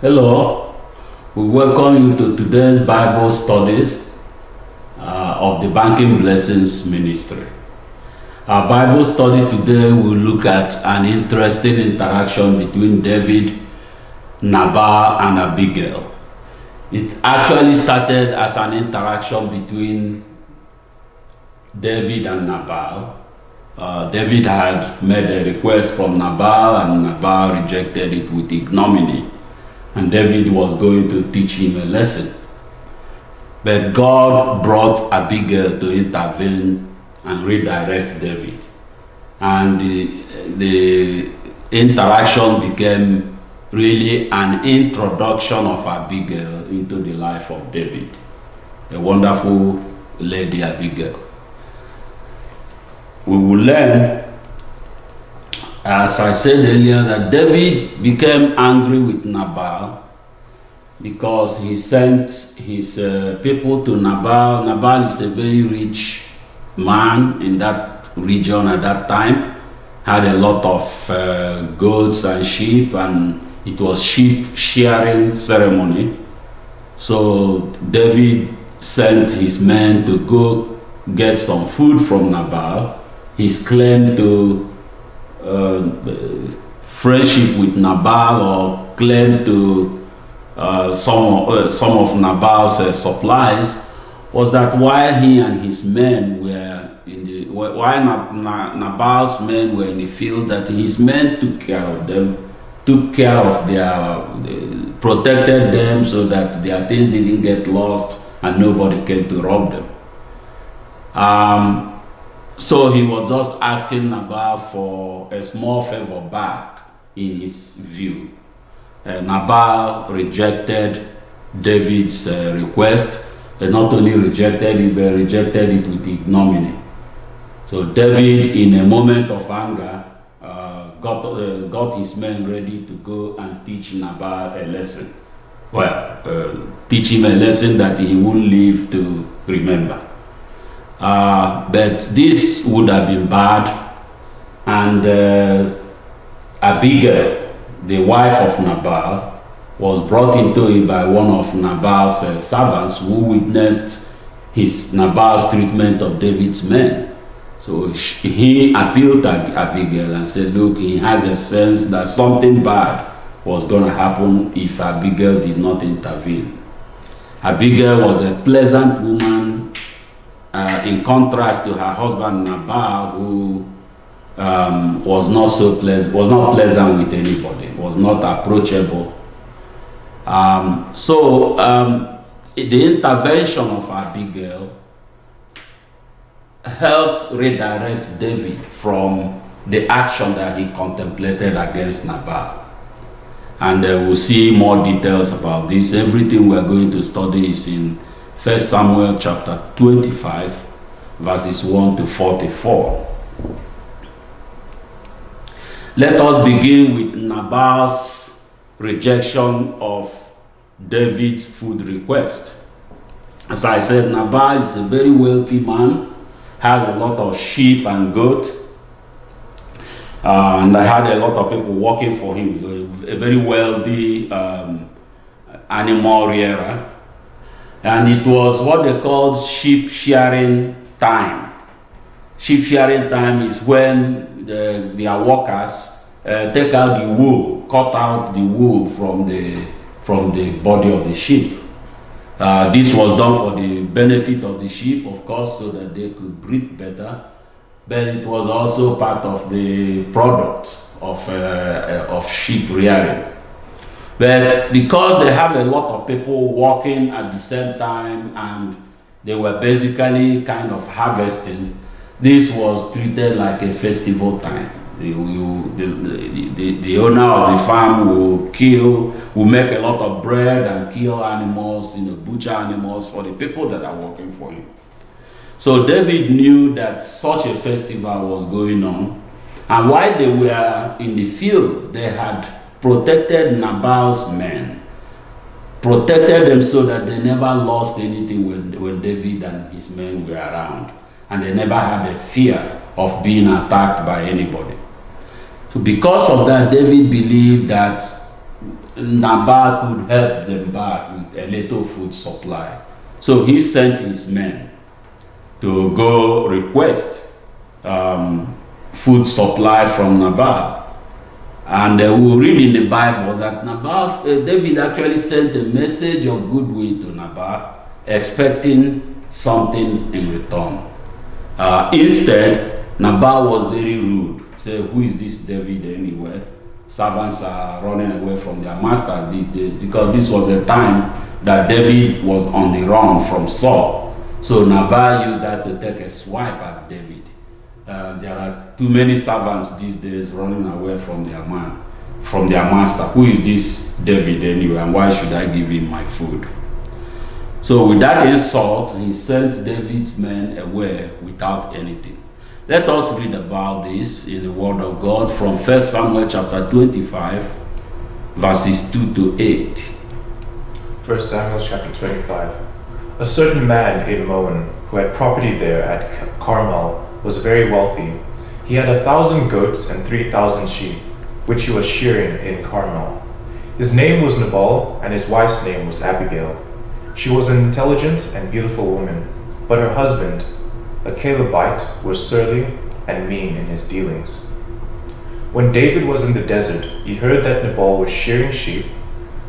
Hello, we welcome you to today's Bible studies of the Banking Blessings Ministry. Our Bible study today will look at an interesting interaction between David, Nabal, and Abigail. It actually started as an interaction between David and Nabal. David had made a request from Nabal, and Nabal rejected it with ignominy. And David was going to teach him a lesson. But God brought Abigail to intervene and redirect David. And the interaction became really an introduction of Abigail into the life of David. A wonderful lady, Abigail. We will learn, as I said earlier, that David became angry with Nabal because he sent his people to Nabal. Nabal is a very rich man in that region at that time, had a lot of goats and sheep, and it was sheep-shearing ceremony. So David sent his men to go get some food from Nabal. His claim to friendship with Nabal, or claim to some of Nabal's supplies, was that while he and his men were while Nabal's men were in the field, that his men took care of them, protected them so that their things didn't get lost and nobody came to rob them. So he was just asking Nabal for a small favor back in his view. Nabal rejected David's request, and not only rejected it, but rejected it with ignominy. So David, in a moment of anger, got his men ready to go and teach Nabal a lesson. Teach him a lesson that he won't live to remember. But this would have been bad, and Abigail, the wife of Nabal, was brought into it by one of Nabal's servants who witnessed Nabal's treatment of David's men. So he appealed to Abigail and said, look, he has a sense that something bad was going to happen if Abigail did not intervene. Abigail was a pleasant woman, in contrast to her husband Nabal, who was not pleasant with anybody, was not approachable. The intervention of Abigail helped redirect David from the action that he contemplated against Nabal. And we'll see more details about this. Everything we're going to study is in 1 Samuel chapter 25, verses 1 to 44. Let us begin with Nabal's rejection of David's food request. As I said, Nabal is a very wealthy man, had a lot of sheep and goat, and I had a lot of people working for him. So a very wealthy animal rearer. And it was what they called sheep-shearing time. Sheep-shearing time is when their workers take out the wool, cut out the wool from the body of the sheep. This was done for the benefit of the sheep, of course, so that they could breathe better. But it was also part of the product of sheep rearing. But because they have a lot of people working at the same time and they were basically kind of harvesting, this was treated like a festival time. The owner of the farm will make a lot of bread and kill animals, butcher animals for the people that are working for him. So David knew that such a festival was going on, and while they were in the field, they had protected Nabal's men, protected them so that they never lost anything when David and his men were around, and they never had a fear of being attacked by anybody. So because of that, David believed that Nabal could help them back with a little food supply. So he sent his men to go request food supply from Nabal. And we read in the Bible that David actually sent a message of goodwill to Nabal, expecting something in return. Instead, Nabal was very rude. Say, who is this David anyway? Servants are running away from their masters these days, because this was a time that David was on the run from Saul. So Nabal used that to take a swipe at David. There are too many servants these days running away from their master. Who is this David anyway, and why should I give him my food? So with that insult, he sent David's men away without anything. Let us read about this in the Word of God from 1 Samuel chapter 25, verses 2 to 8. 1 Samuel chapter 25. A certain man in Moab, who had property there at Carmel, was very wealthy. He had 1,000 goats and 3,000 sheep, which he was shearing in Carmel. His name was Nabal, and his wife's name was Abigail. She was an intelligent and beautiful woman, but her husband, a Calebite, was surly and mean in his dealings. When David was in the desert, he heard that Nabal was shearing sheep,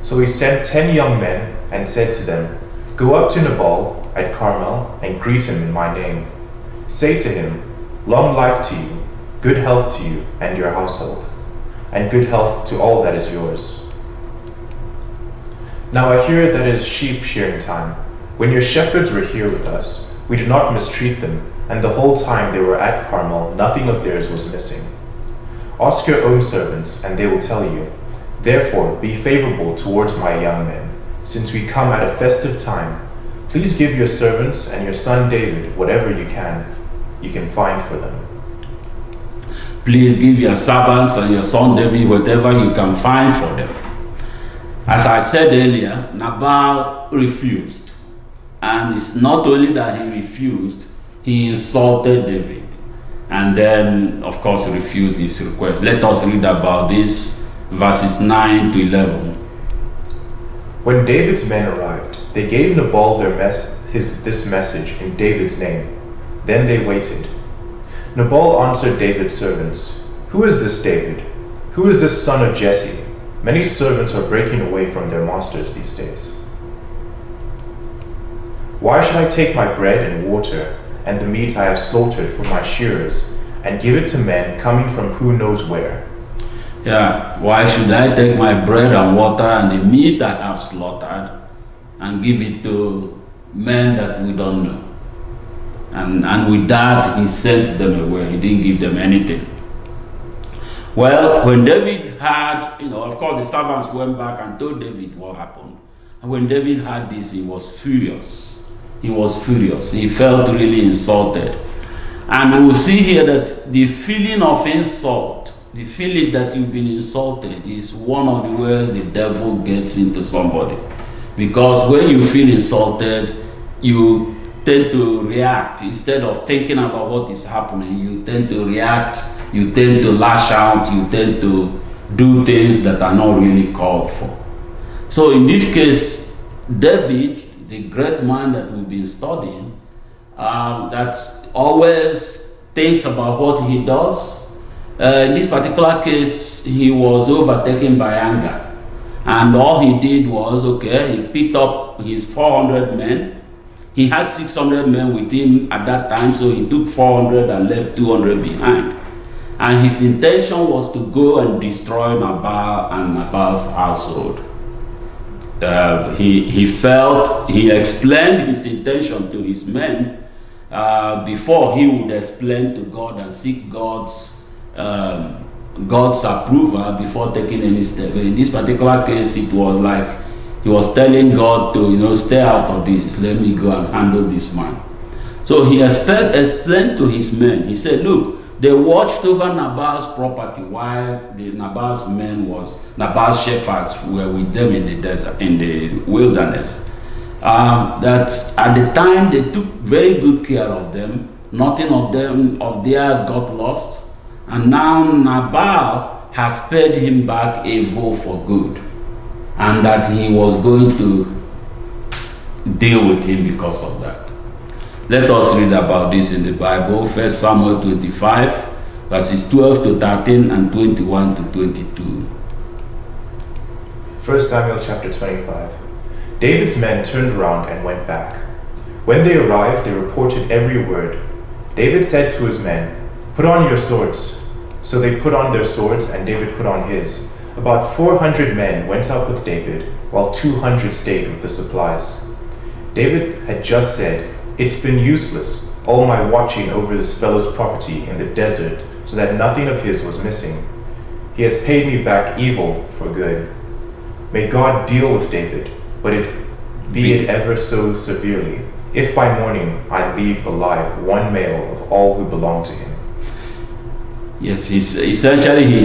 so he sent 10 young men and said to them, "Go up to Nabal at Carmel and greet him in my name. Say to him, 'Long life to you, good health to you and your household, and good health to all that is yours.' Now I hear that it is sheep-shearing time. When your shepherds were here with us, we did not mistreat them, and the whole time they were at Carmel, nothing of theirs was missing. Ask your own servants, and they will tell you. Therefore, be favorable towards my young men, since we come at a festive time. Please give your servants and your son David whatever you can find for them." Please give your servants and your son David whatever you can find for them. As I said earlier, Nabal refused. And it's not only that he refused, he insulted David. And then, of course, refused his request. Let us read about this, verses 9 to 11. When David's men arrived, they gave Nabal this message in David's name. Then they waited. Nabal answered David's servants, "Who is this David? Who is this son of Jesse? Many servants are breaking away from their masters these days. Why should I take my bread and water and the meat I have slaughtered for my shearers and give it to men coming from who knows where?" Yeah, why should I take my bread and water and the meat I have slaughtered and give it to men that we don't know? And with that, he sent them away. He didn't give them anything. Well, when David had, of course, the servants went back and told David what happened. And when David heard this, he was furious. He was furious. He felt really insulted. And we will see here that the feeling of insult, the feeling that you've been insulted, is one of the ways the devil gets into somebody. Because when you feel insulted, you tend to react. Instead of thinking about what is happening, you tend to react, you tend to lash out, you tend to do things that are not really called for. So in this case, David, the great man that we've been studying, that always thinks about what he does. In this particular case, he was overtaken by anger. And all he did was, he picked up his 400 men. He had 600 men with him at that time, so he took 400 and left 200 behind. And his intention was to go and destroy Nabal and Nabal's household. He explained his intention to his men before he would explain to God and seek God's approval before taking any step. In this particular case, it was like he was telling God to, stay out of this. Let me go and handle this man. So he explained to his men. He said, look, they watched over Nabal's property while Nabal's shepherds were with them in the desert, in the wilderness. That at the time they took very good care of them. Nothing of theirs got lost. And now Nabal has paid him back evil for good. and that he was going to deal with him because of that. Let us read about this in the Bible. 1 Samuel 25, verses 12 to 13 and 21 to 22. 1 Samuel chapter 25. David's men turned around and went back. When they arrived, they reported every word. David said to his men, "Put on your swords." So they put on their swords, and David put on his. About 400 men went up with David, while 200 stayed with the supplies. David had just said, "It's been useless, all my watching over this fellow's property in the desert, so that nothing of his was missing. He has paid me back evil for good. May God deal with David, but be it ever so severely, if by morning I leave alive one male of all who belong to him." Yes, he's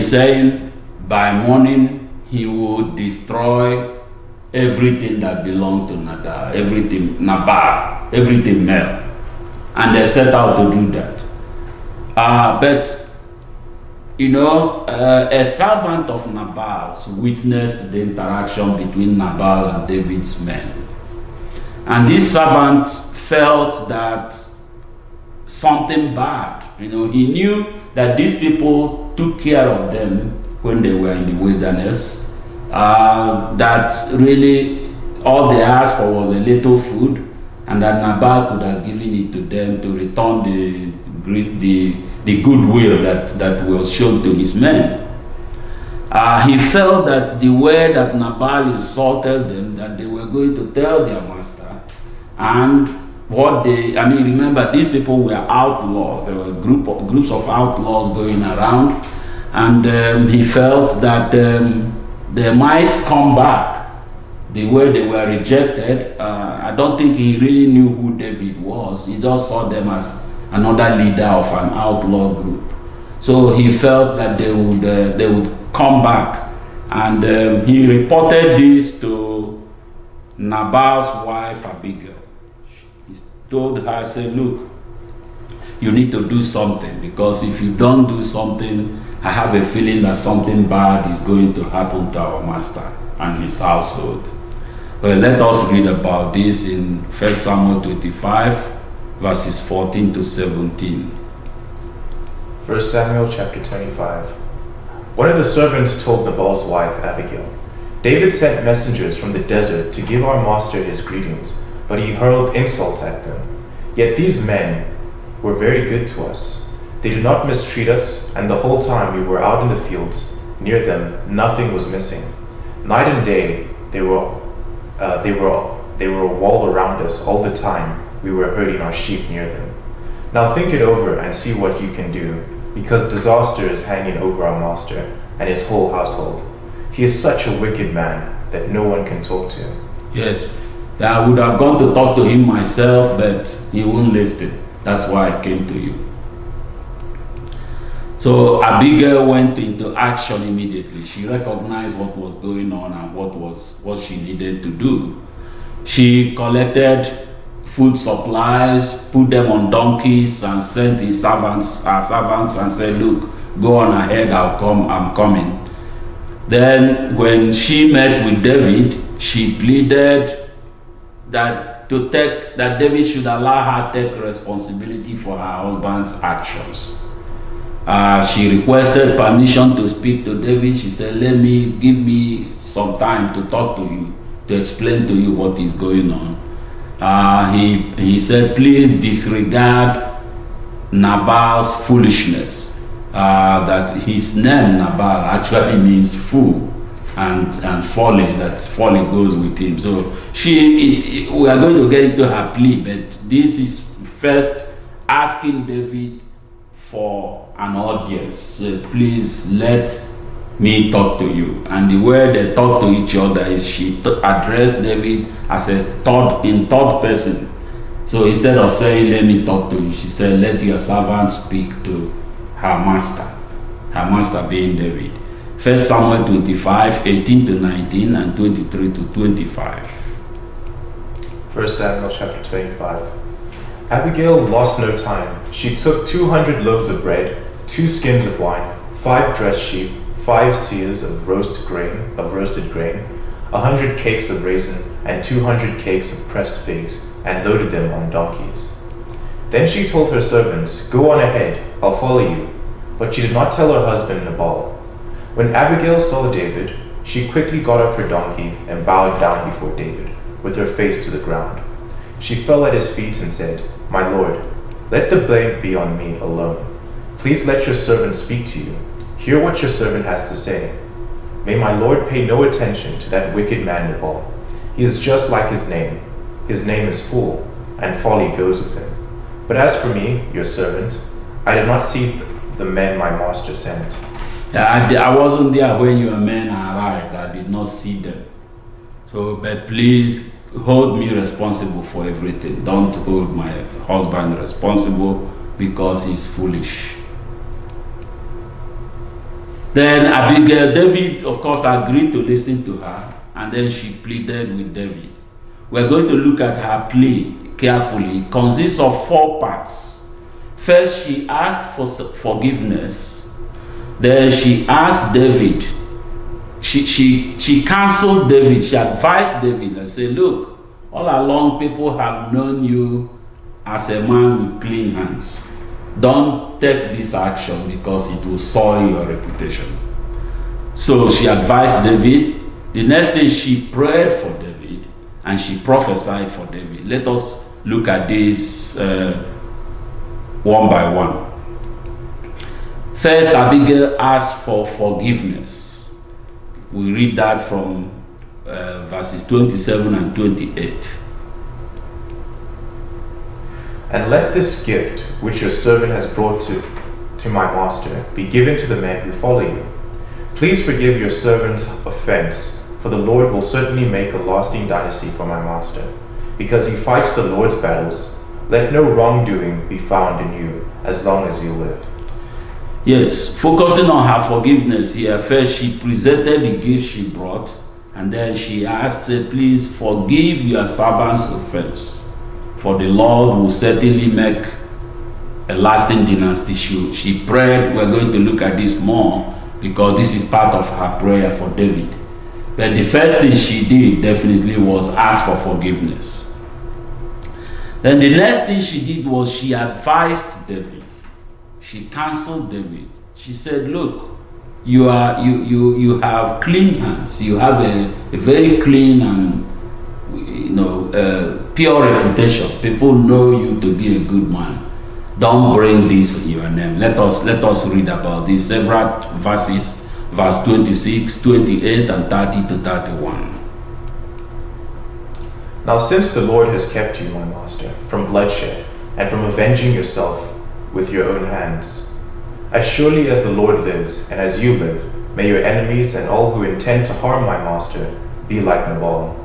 saying by morning he would destroy everything that belonged to Nabal, everything male. And they set out to do that. But a servant of Nabal's witnessed the interaction between Nabal and David's men. And this servant felt that something bad. He knew that these people took care of them when they were in the wilderness. That really all they asked for was a little food, and that Nabal could have given it to them to return the goodwill that was shown to his men. He felt that the way that Nabal insulted them, that they were going to tell their master, and remember, these people were outlaws. There were groups of outlaws going around, and he felt that they might come back the way they were rejected. I don't think he really knew who David was. He just saw them as another leader of an outlaw group. So he felt that they would come back, and he reported this to Nabal's wife Abigail. He told her, said, "Look, you need to do something, because if you don't do something, I have a feeling that something bad is going to happen to our master and his household." Well, let us read about this in 1 Samuel 25, verses 14 to 17. 1 Samuel chapter 25. One of the servants told Nabal's wife Abigail, "David sent messengers from the desert to give our master his greetings, but he hurled insults at them. Yet these men were very good to us. They did not mistreat us, and the whole time we were out in the fields, near them, nothing was missing. Night and day, they were a wall around us all the time we were herding our sheep near them. Now think it over and see what you can do, because disaster is hanging over our master and his whole household. He is such a wicked man that no one can talk to him." Yes, I would have gone to talk to him myself, but he wouldn't listen. That's why I came to you. So Abigail went into action immediately. She recognized what was going on and what she needed to do. She collected food supplies, put them on donkeys, and sent her servants and said, "Look, go on ahead, I'm coming." Then when she met with David, she pleaded that David should allow her to take responsibility for her husband's actions. She requested permission to speak to David. She said, give me some time to talk to you, to explain to you what is going on. He said, "Please disregard Nabal's foolishness." That his name Nabal actually means fool, and folly, that folly goes with him. So we are going to get into her plea, but this is first asking David for an audience. Please let me talk to you. And the way they talk to each other is she addressed David as in third person. So instead of saying, "Let me talk to you," she said, "Let your servant speak to her master being David." 1 Samuel 25, 18 to 19 and 23 to 25. 1 Samuel chapter 25. Abigail lost no time. She took 200 loaves of bread, 2 skins of wine, 5 dressed sheep, 5 seahs of roasted grain, 100 cakes of raisin, and 200 cakes of pressed figs, and loaded them on donkeys. Then she told her servants, "Go on ahead, I'll follow you." But she did not tell her husband Nabal. When Abigail saw David, she quickly got off her donkey and bowed down before David, with her face to the ground. She fell at his feet and said, "My lord, let the blame be on me alone. Please let your servant speak to you. Hear what your servant has to say. May my lord pay no attention to that wicked man Nabal. He is just like his name. His name is Fool, and folly goes with him. But as for me, your servant, I did not see the men my master sent." Yeah, I wasn't there when your men arrived. I did not see them. So, but please hold me responsible for everything. Don't hold my husband responsible because he's foolish. Then Abigail, David, of course, agreed to listen to her, and then she pleaded with David. We're going to look at her plea carefully. It consists of 4 parts. First, she asked for forgiveness. Then she asked David. She counseled David. She advised David and said, "Look, all along people have known you as a man with clean hands. Don't take this action because it will soil your reputation." So she advised David. The next thing, she prayed for David and she prophesied for David. Let us look at this one by one. First, Abigail asked for forgiveness. We read that from verses 27 and 28. "And let this gift which your servant has brought to my master be given to the men who follow you. Please forgive your servant's offense, for the Lord will certainly make a lasting dynasty for my master. Because he fights the Lord's battles, let no wrongdoing be found in you as long as you live." Yes, focusing on her forgiveness here. First, she presented the gift she brought, and then she asked, "Please forgive your servant's offense, for the Lord will certainly make a lasting dynasty." She prayed. We're going to look at this more because this is part of her prayer for David. But the first thing she did definitely was ask for forgiveness. Then the next thing she did was she advised David. She counseled David. She said, "Look, you have clean hands. You have a very clean and pure reputation. People know you to be a good man. Don't bring this in your name." Let us read about this. Several verses, verse 26, 28, and 30 to 31. "Now since the Lord has kept you, my master, from bloodshed, and from avenging yourself with your own hands, as surely as the Lord lives, and as you live, may your enemies and all who intend to harm my master be like Nabal.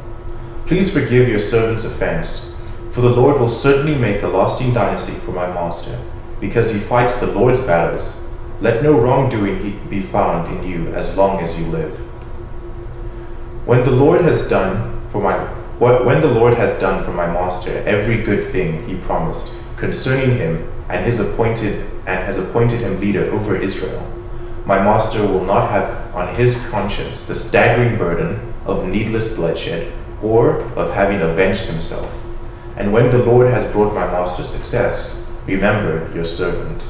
Please forgive your servant's offense, for the Lord will certainly make a lasting dynasty for my master, because he fights the Lord's battles. Let no wrongdoing be found in you as long as you live. When the Lord has done for my master every good thing he promised concerning him and has appointed him leader over Israel, my master will not have on his conscience the staggering burden of needless bloodshed or of having avenged himself. And when the Lord has brought my master success, remember your servant."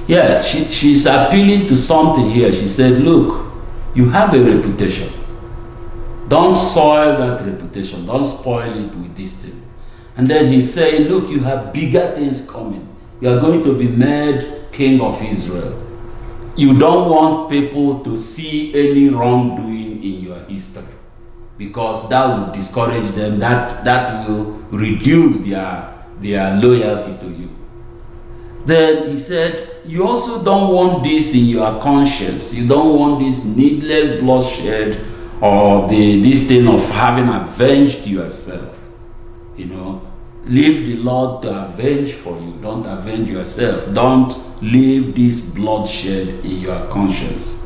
Yeah, she's appealing to something here. She said, "Look, you have a reputation. Don't soil that reputation. Don't spoil it with this thing." And then he's saying, "Look, you have bigger things coming. You are going to be made king of Israel. You don't want people to see any wrongdoing in your history, because that will discourage them. That will reduce their loyalty to you." Then he said, "You also don't want this in your conscience. You don't want this needless bloodshed or this thing of having avenged yourself. Leave the Lord to avenge for you. Don't avenge yourself. Don't leave this bloodshed in your conscience."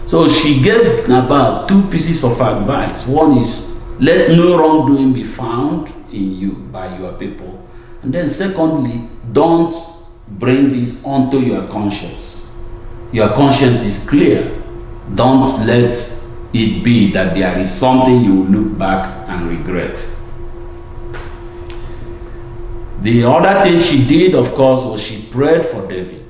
So she gave Nabal 2 pieces of advice. One is, let no wrongdoing be found in you by your people. And then secondly, don't bring this onto your conscience. Your conscience is clear. Don't let it be that there is something you will look back and regret. The other thing she did, of course, was she prayed for David.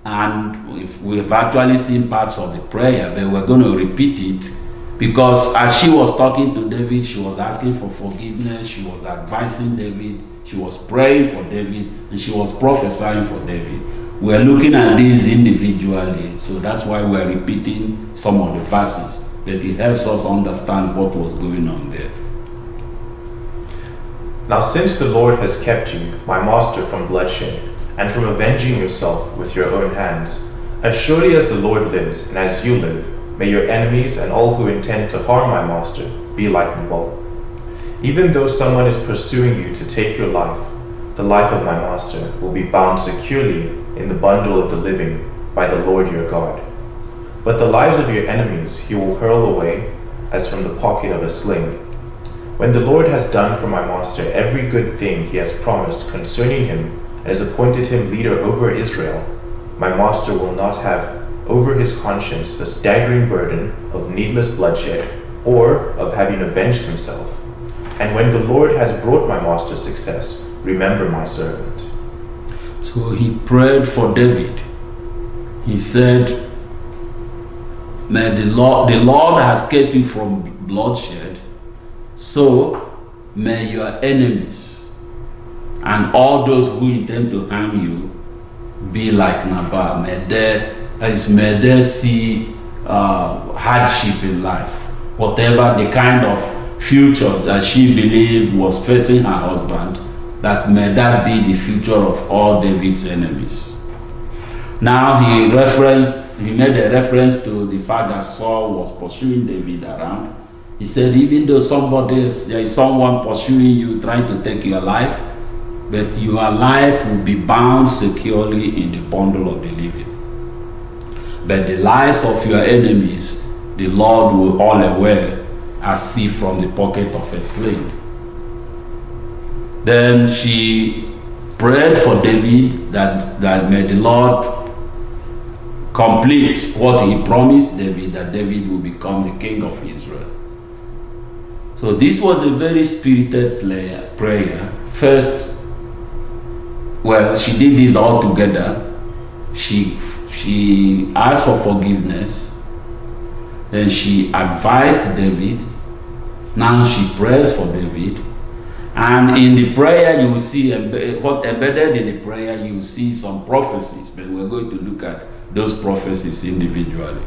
And we've actually seen parts of the prayer, but we're going to repeat it, because as she was talking to David, she was asking for forgiveness, she was advising David, she was praying for David, and she was prophesying for David. We're looking at these individually, so that's why we're repeating some of the verses, that it helps us understand what was going on there. Now since the Lord has kept you, my master, from bloodshed, and from avenging yourself with your own hands, as surely as the Lord lives, and as you live, may your enemies and all who intend to harm my master be like Nabal. Even though someone is pursuing you to take your life, the life of my master will be bound securely in the bundle of the living by the Lord your God. But the lives of your enemies he will hurl away as from the pocket of a sling. When the Lord has done for my master every good thing he has promised concerning him, and has appointed him leader over Israel, my master will not have over his conscience the staggering burden of needless bloodshed, or of having avenged himself. And when the Lord has brought my master success, remember my servant. So he prayed for David. He said, may the Lord has kept you from bloodshed, so may your enemies and all those who intend to harm you be like Nabal. May they see hardship in life, whatever the kind of future that she believed was facing her husband, that may that be the future of all David's enemies. Now he made a reference to the fact that Saul was pursuing David around. He said, even though there is someone pursuing you, trying to take your life, but your life will be bound securely in the bundle of the living. But the lives of your enemies, the Lord will all aware as if from the pocket of a sling. Then she prayed for David that may the Lord complete what he promised David, that David will become the king of Israel. So this was a very spirited prayer. First, well, she did this all together. She asked for forgiveness. Then she advised David. Now she prays for David. And in the prayer, you will see what embedded in the prayer, you will see some prophecies, but we're going to look at those prophecies individually.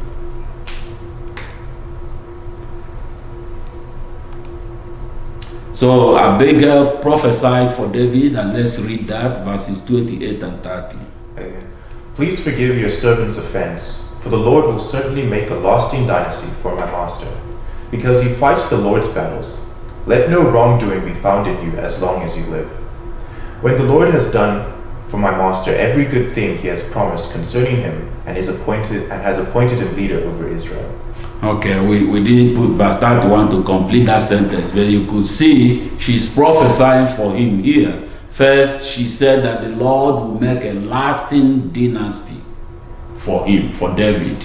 So Abigail prophesied for David, and let's read that, verses 28 and 30. Amen. Please forgive your servant's offense, for the Lord will certainly make a lasting dynasty for my master, because he fights the Lord's battles. Let no wrongdoing be found in you as long as you live. When the Lord has done for my master every good thing he has promised concerning him, and has appointed him leader over Israel. Okay, we didn't put verse 31 to complete that sentence, but you could see she's prophesying for him here. First, she said that the Lord will make a lasting dynasty for him, for David.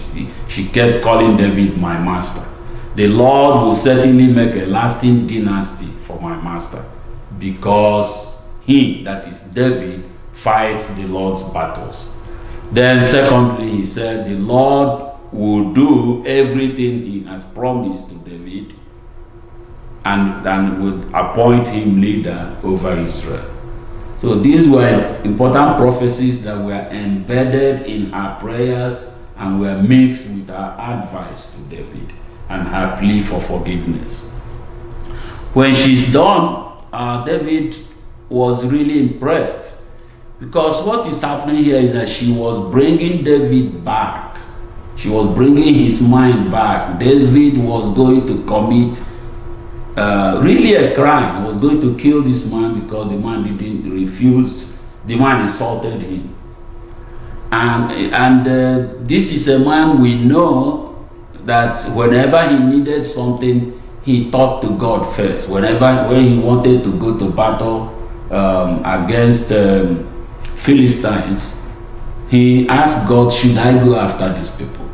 She kept calling David my master. The Lord will certainly make a lasting dynasty for my master, because he, that is David, fights the Lord's battles. Then secondly, he said the Lord will do everything he has promised to David, and would appoint him leader over Israel. So these were important prophecies that were embedded in her prayers and were mixed with her advice to David and her plea for forgiveness. When she's done, David was really impressed, because what is happening here is that she was bringing David back. She was bringing his mind back. David was going to commit really a crime. He was going to kill this man because the man didn't refuse. The man insulted him. And this is a man we know that whenever he needed something, he talked to God first. When he wanted to go to battle against Philistines, he asked God, should I go after these people?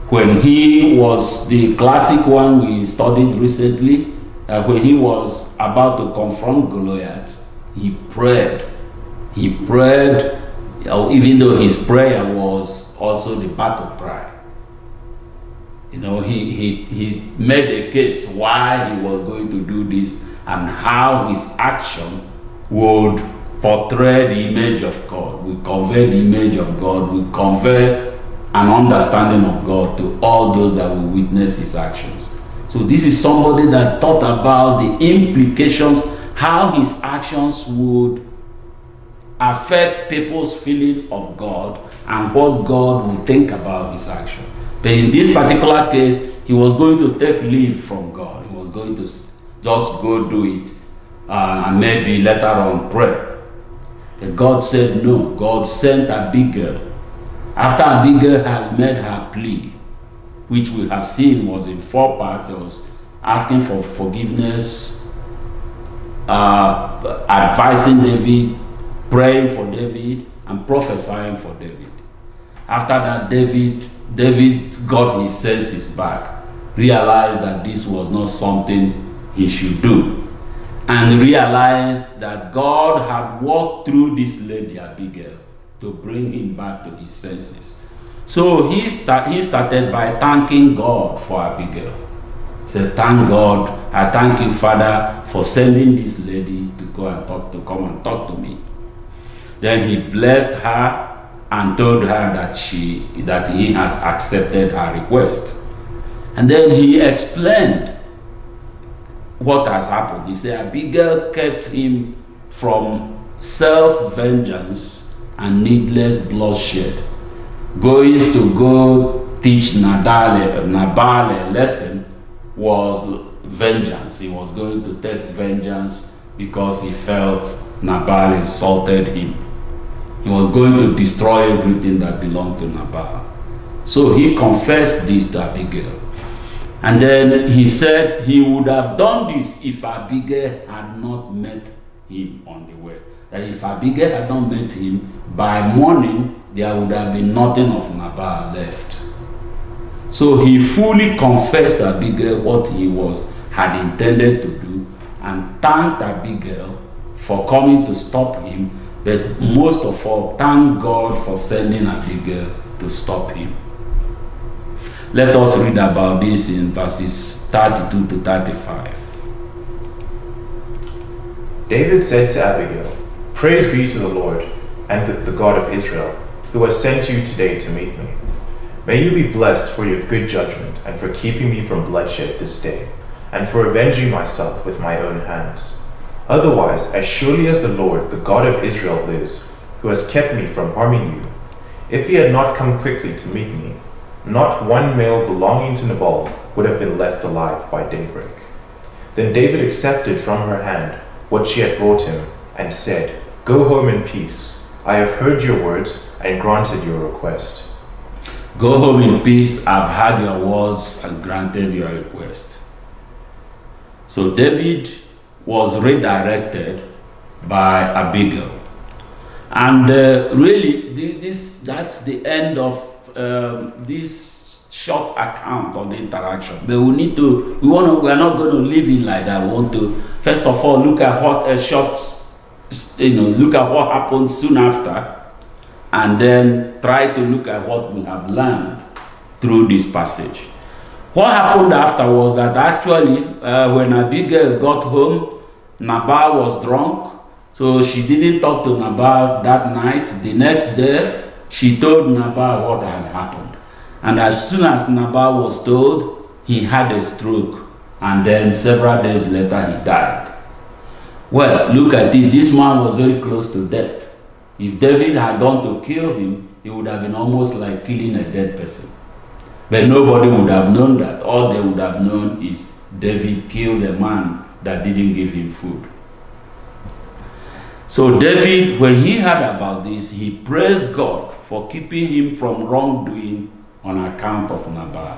when he was the classic one we studied recently, when he was about to confront Goliath, he prayed. He prayed, even though his prayer was also the battle cry. He made a case why he was going to do this and how his action would portray the image of God, would convey the image of God, would convey an understanding of God to all those that will witness his actions. So this is somebody that thought about the implications, how his actions would affect people's feeling of God and what God will think about his action. But in this particular case, he was going to take leave from God. He was going to just go do it and maybe later on pray. But God said no. God sent Abigail. After Abigail has made her plea, which we have seen was in 4 parts, it was asking for forgiveness, advising David, praying for David, and prophesying for David. After that, David got his senses back, realized that this was not something he should do, and realized that God had walked through this lady Abigail to bring him back to his senses. So he started by thanking God for Abigail. He said, "Thank God, I thank you, Father, for sending this lady to come and talk to me." Then he blessed her and told her that he has accepted her request. And then he explained what has happened. He said Abigail kept him from self-vengeance and needless bloodshed. Going to go teach Nabal a lesson was vengeance. He was going to take vengeance because he felt Nabal insulted him. He was going to destroy everything that belonged to Nabal. So he confessed this to Abigail. And then he said he would have done this if Abigail had not met him on the way. That if Abigail had not met him, by morning there would have been nothing of Nabal left. So he fully confessed to Abigail what he had intended to do, and thanked Abigail for coming to stop him, but most of all, thank God for sending Abigail to stop him. Let us read about this in verses 32 to 35. David said to Abigail, "Praise be to the Lord and the God of Israel, who has sent you today to meet me. May you be blessed for your good judgment and for keeping me from bloodshed this day, and for avenging myself with my own hands. Otherwise, as surely as the Lord, the God of Israel lives, who has kept me from harming you, if he had not come quickly to meet me, not one male belonging to Nabal would have been left alive by daybreak." Then David accepted from her hand what she had brought him, and said, "Go home in peace. I have heard your words and granted your request." Go home in peace. I've heard your words and granted your request. So David was redirected by Abigail. And really, that's the end of this short account of the interaction. But we are not going to leave it like that. We want to, first of all, look at look at what happened soon after, and then try to look at what we have learned through this passage. What happened after was that actually, when Abigail got home, Nabal was drunk, so she didn't talk to Nabal that night. The next day, she told Nabal what had happened. And as soon as Nabal was told, he had a stroke, and then several days later he died. Well, look at it, this man was very close to death. If David had gone to kill him, it would have been almost like killing a dead person. But nobody would have known that. All they would have known is David killed a man that didn't give him food. So David, when he heard about this, he praised God for keeping him from wrongdoing on account of Nabal.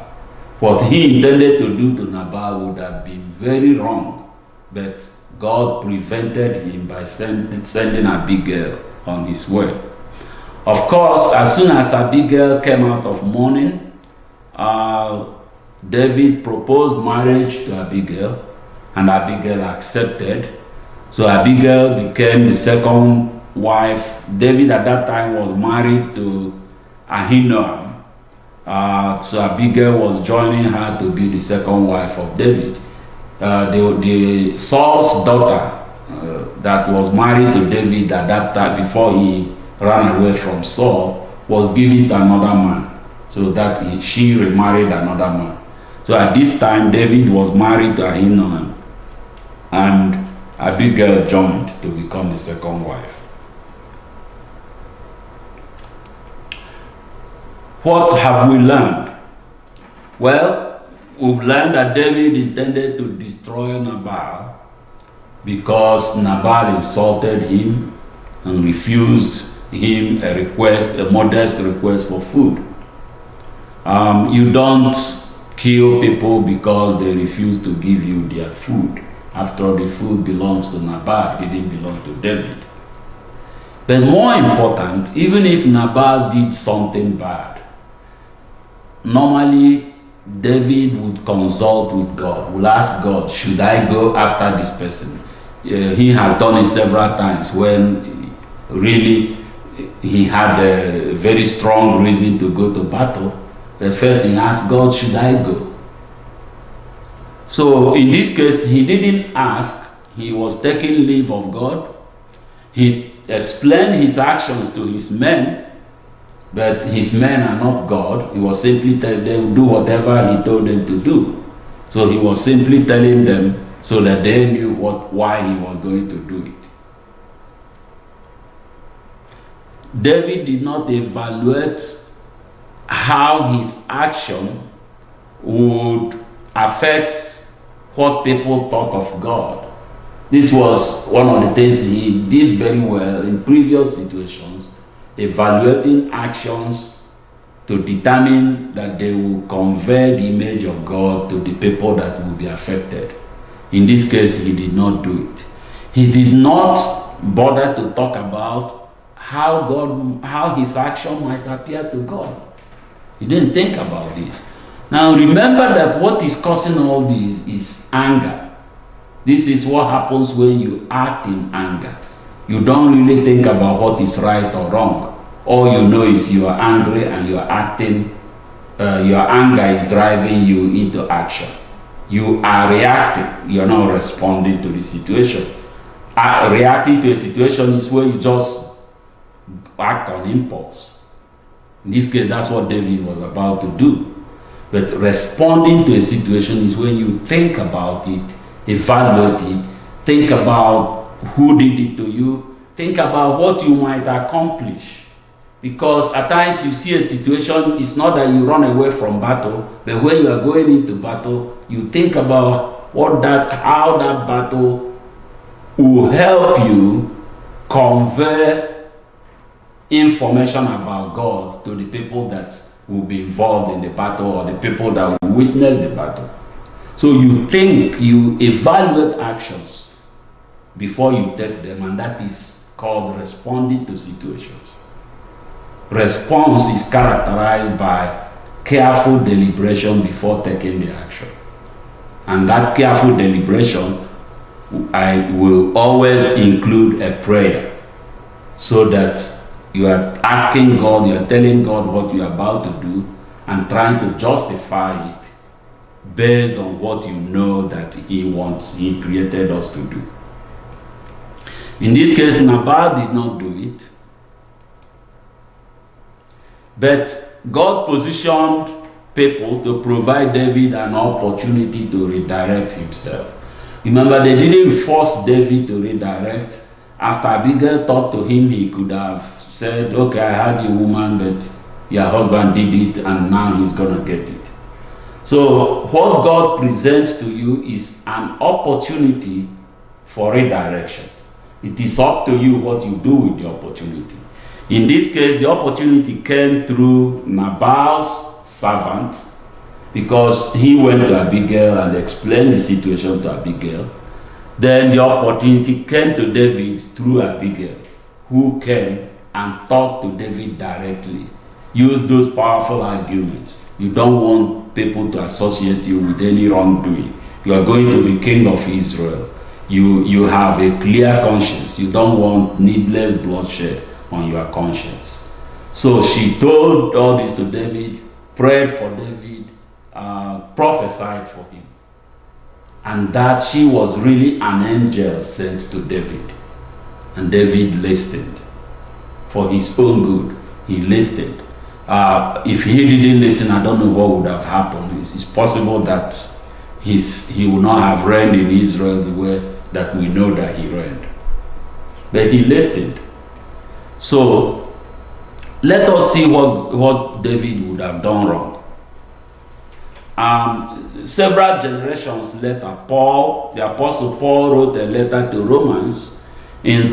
What he intended to do to Nabal would have been very wrong, but God prevented him by sending Abigail on his way. Of course, as soon as Abigail came out of mourning, David proposed marriage to Abigail, and Abigail accepted. So Abigail became the second wife. David at that time was married to Ahinoam. So Abigail was joining her to be the second wife of David. The Saul's daughter that was married to David at that time, before he ran away from Saul, was given to another man. So that she remarried another man. So at this time, David was married to Ahinoam, and Abigail joined to become the second wife. What have we learned? Well, we've learned that David intended to destroy Nabal because Nabal insulted him and refused him a modest request for food. You don't kill people because they refuse to give you their food. After all, the food belongs to Nabal, it didn't belong to David. But more important, even if Nabal did something bad, normally David would consult with God, will ask God, should I go after this person? He has done it several times when really he had a very strong reason to go to battle. But first he asked God, should I go? So in this case, he didn't ask, he was taking leave of God. He explained his actions to his men, but his men are not God. He was simply telling them to do whatever he told them to do. So he was simply telling them so that they knew why he was going to do it. David did not evaluate how his action would affect what people thought of God. This was one of the things he did very well in previous situations, evaluating actions to determine that they will convey the image of God to the people that will be affected. In this case, he did not do it. He did not bother to talk about how his action might appear to God. He didn't think about this. Now remember that what is causing all this is anger. This is what happens when you act in anger. You don't really think about what is right or wrong. All you know is you are angry and you are acting. Your anger is driving you into action. You are reacting. You are not responding to the situation. Reacting to a situation is where you just act on impulse. In this case, that's what David was about to do. But responding to a situation is when you think about it, evaluate it, think about who did it to you, think about what you might accomplish. Because at times you see a situation, it's not that you run away from battle, but when you are going into battle, you think about how that battle will help you convey information about God to the people that will be involved in the battle or the people that will witness the battle. So you think, you evaluate actions before you take them, and that is called responding to situations. Response is characterized by careful deliberation before taking the action. And that careful deliberation will always include a prayer, so that you are asking God, you are telling God what you are about to do and trying to justify it based on what you know that He created us to do. In this case, Nabal did not do it, but God positioned people to provide David an opportunity to redirect himself. Remember, they didn't force David to redirect. After Abigail talked to him, he could have said, okay, I had a woman, but your husband did it and now he's going to get it. So what God presents to you is an opportunity for redirection. It is up to you what you do with the opportunity. In this case, the opportunity came through Nabal's servant, because he went to Abigail and explained the situation to Abigail. Then the opportunity came to David through Abigail, who came and talked to David directly. Used those powerful arguments. You don't want people to associate you with any wrongdoing. You are going to be king of Israel. You have a clear conscience. You don't want needless bloodshed on your conscience. So she told all this to David, prayed for David, prophesied for him. And that she was really an angel sent to David. And David listened. For his own good, he listened. If he didn't listen, I don't know what would have happened. It's possible that he would not have reigned in Israel the way that we know that he reigned. But he listened. So let us see what David would have done wrong. Several generations later, the Apostle Paul wrote a letter to Romans in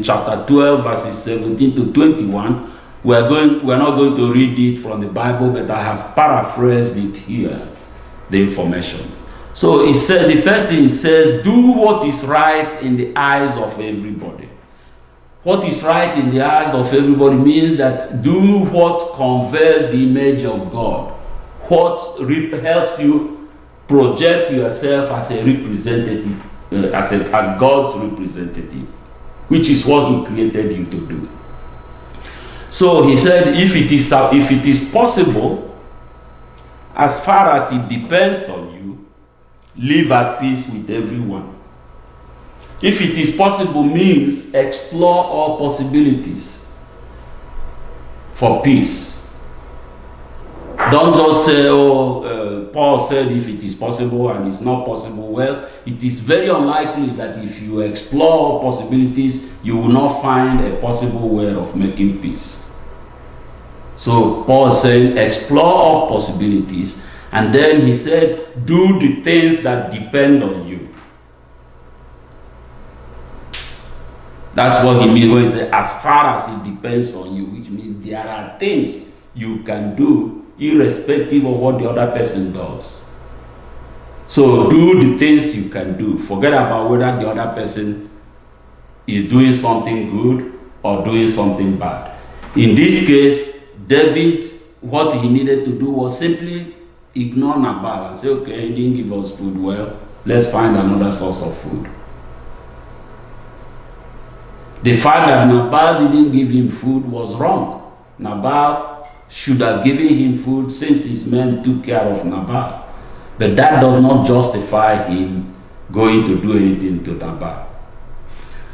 chapter 12, verses 17 to 21. We're not going to read it from the Bible, but I have paraphrased it here, the information. So it says, the first thing it says, do what is right in the eyes of everybody. What is right in the eyes of everybody means that do what conveys the image of God. What helps you project yourself as a representative, as God's representative, which is what He created you to do. So he said, if it is possible, as far as it depends on you, live at peace with everyone. If it is possible means explore all possibilities for peace. Don't just say, Paul said if it is possible and it's not possible. Well, it is very unlikely that if you explore all possibilities, you will not find a possible way of making peace. So Paul said, explore all possibilities, and then he said, do the things that depend on you. That's what he means when he said, as far as it depends on you, which means there are things you can do irrespective of what the other person does. So do the things you can do. Forget about whether the other person is doing something good or doing something bad. In this case, David, what he needed to do was simply ignore Nabal and say, okay, he didn't give us food. Well, let's find another source of food. The fact that Nabal didn't give him food was wrong. Nabal should have given him food since his men took care of Nabal. But that does not justify him going to do anything to Nabal.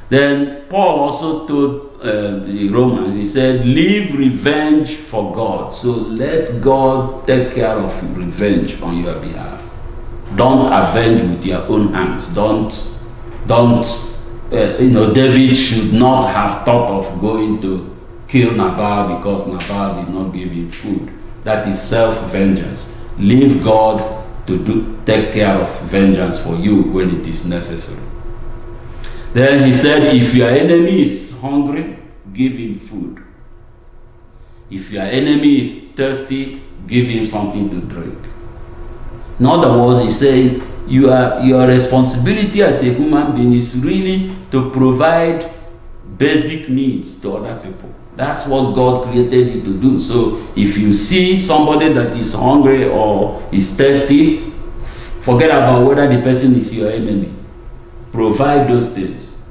Then Paul also told the Romans, he said, leave revenge for God. So let God take care of revenge on your behalf. Don't avenge with your own hands. David should not have thought of going to kill Nabal because Nabal did not give him food. That is self-vengeance. Leave God to take care of vengeance for you when it is necessary. Then he said, if your enemy is hungry, give him food. If your enemy is thirsty, give him something to drink. In other words, he said, your responsibility as a human being is really to provide basic needs to other people. That's what God created you to do. So if you see somebody that is hungry or is thirsty, forget about whether the person is your enemy. Provide those things.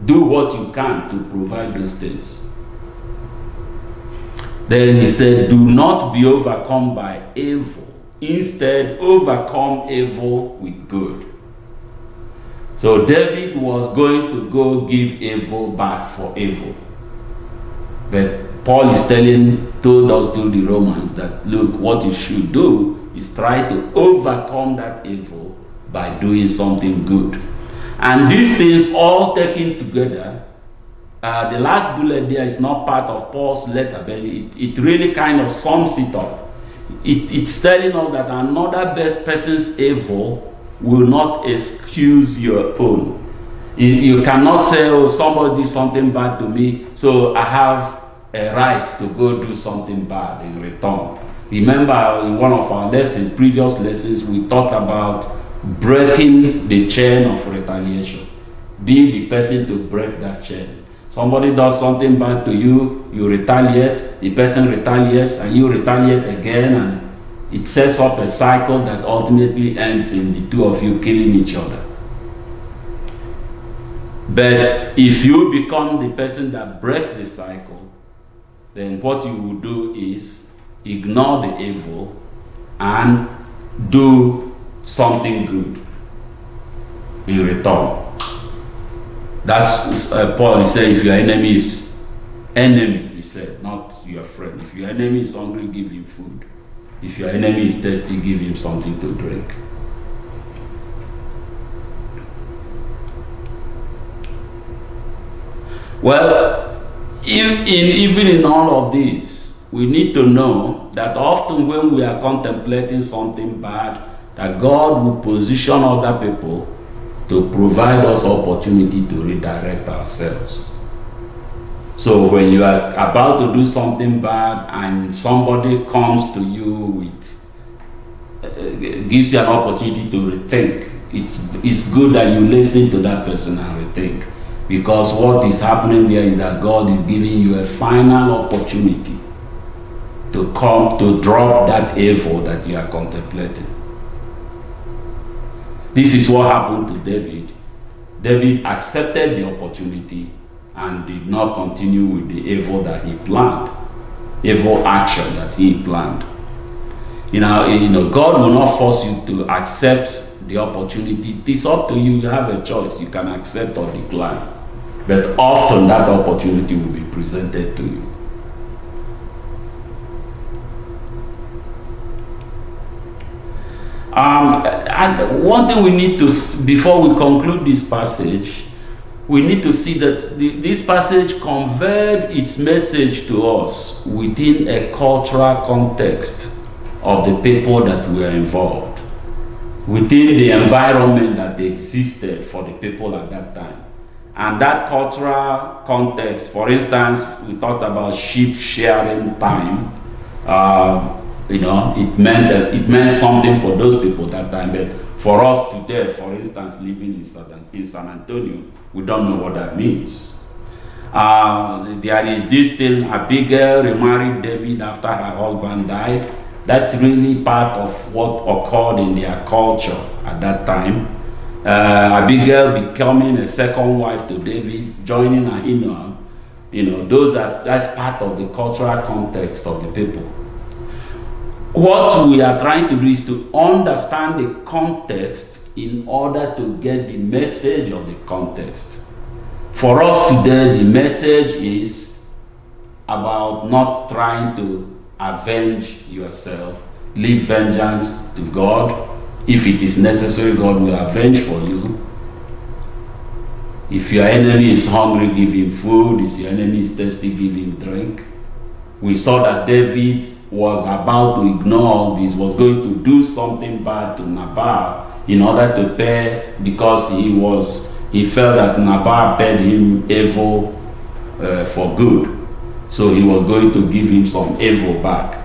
Do what you can to provide those things. Then he said, do not be overcome by evil. Instead, overcome evil with good. So David was going to go give evil back for evil. But Paul is told us to the Romans that, look, what you should do is try to overcome that evil by doing something good. And these things all taken together, the last bullet there is not part of Paul's letter, but it really kind of sums it up. It's telling us that another best person's evil will not excuse your own. You cannot say, oh, somebody did something bad to me, so I have a right to go do something bad in return. Remember, in one of our previous lessons, we talked about breaking the chain of retaliation. Be the person to break that chain. Somebody does something bad to you, you retaliate, the person retaliates, and you retaliate again, and it sets up a cycle that ultimately ends in the two of you killing each other. But if you become the person that breaks the cycle, then what you will do is ignore the evil and do something good in return. That's Paul is saying, if your enemy is enemy, he said, not your friend. If your enemy is hungry, give him food. If your enemy is thirsty, give him something to drink. Well, even in all of this, we need to know that often when we are contemplating something bad, that God will position other people to provide us opportunity to redirect ourselves. So when you are about to do something bad and somebody comes to you with, gives you an opportunity to rethink, it's good that you listen to that person and rethink. Because what is happening there is that God is giving you a final opportunity to come to drop that evil that you are contemplating. This is what happened to David. David accepted the opportunity and did not continue with the evil that he planned, evil action that he planned. You know, God will not force you to accept the opportunity. It's up to you. You have a choice. You can accept or decline. But often that opportunity will be presented to you. And one thing we need to, before we conclude this passage, we need to see that this passage conveyed its message to us within a cultural context of the people that were involved, within the environment that existed for the people at that time. And that cultural context, for instance, we talked about sheep-shearing time. It meant something for those people that time. But for us today, for instance, living in San Antonio, we don't know what that means. There is this thing, Abigail remarried David after her husband died. That's really part of what occurred in their culture at that time. Abigail becoming a second wife to David, joining Ahinoam, that's part of the cultural context of the people. What we are trying to do is to understand the context in order to get the message of the context. For us today, the message is about not trying to avenge yourself. Leave vengeance to God. If it is necessary, God will avenge for you. If your enemy is hungry, give him food. If your enemy is thirsty, give him drink. We saw that David was about to ignore all this, was going to do something bad to Nabal in order to pay, because he felt that Nabal paid him evil for good. So he was going to give him some evil back.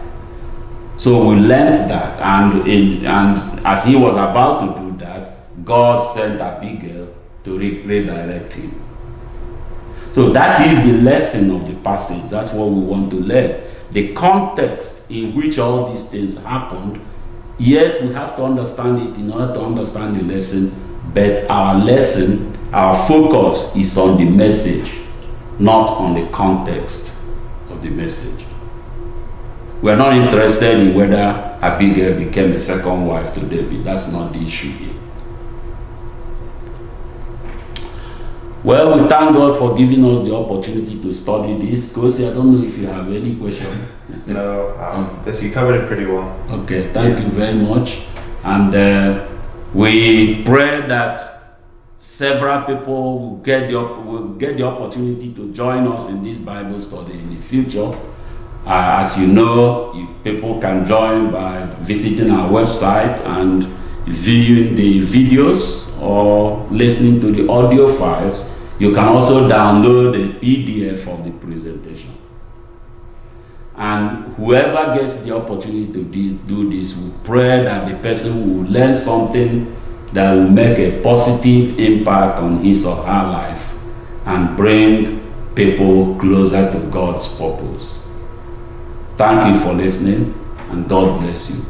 So we learned that, and as he was about to do that, God sent Abigail to redirect him. So that is the lesson of the passage. That's what we want to learn. The context in which all these things happened. Yes, we have to understand it in order to understand the lesson, but our focus is on the message, not on the context of the message. We are not interested in whether Abigail became a second wife to David. That's not the issue here. Well, we thank God for giving us the opportunity to study this. Kosi, I don't know if you have any question. No, you covered it pretty well. Okay, thank you very much. And we pray that several people will get the opportunity to join us in this Bible study in the future. As you know, people can join by visiting our website and viewing the videos or listening to the audio files. You can also download the PDF of the presentation. And whoever gets the opportunity to do this, we pray that the person will learn something that will make a positive impact on his or her life and bring people closer to God's purpose. Thank you for listening, and God bless you.